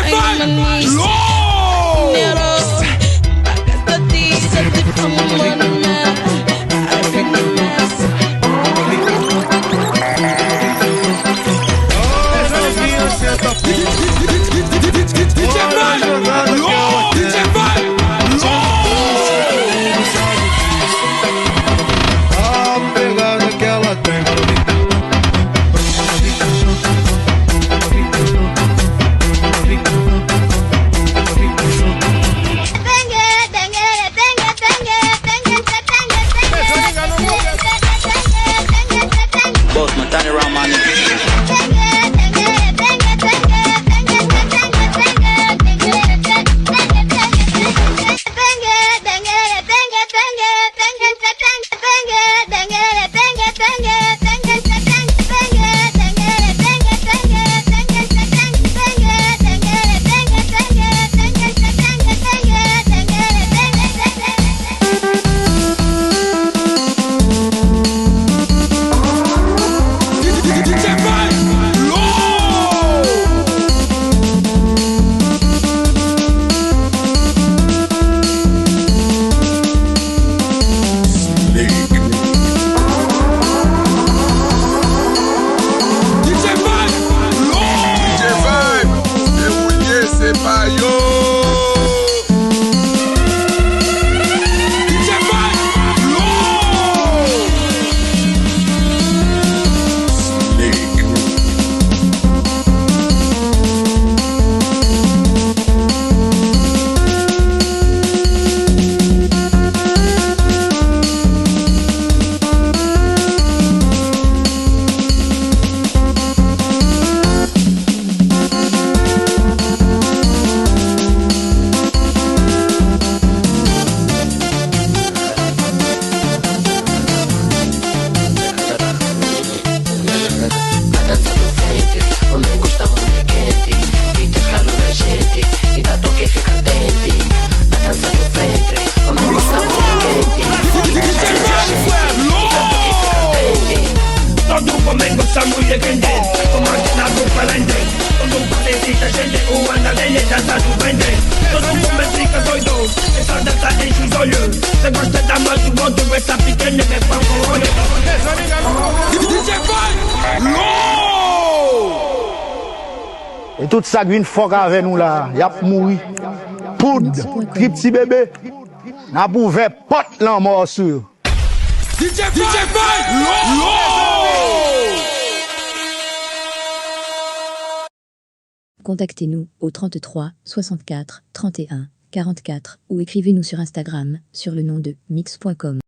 Et tout ça qui vient fuck avec nous là, y a mouri. Poudre, petit bébé. N'a pas ouvert pote là mort sûr. DJ Contactez-nous au 33 64 31 44 ou écrivez-nous sur Instagram sur le nom de mix.com.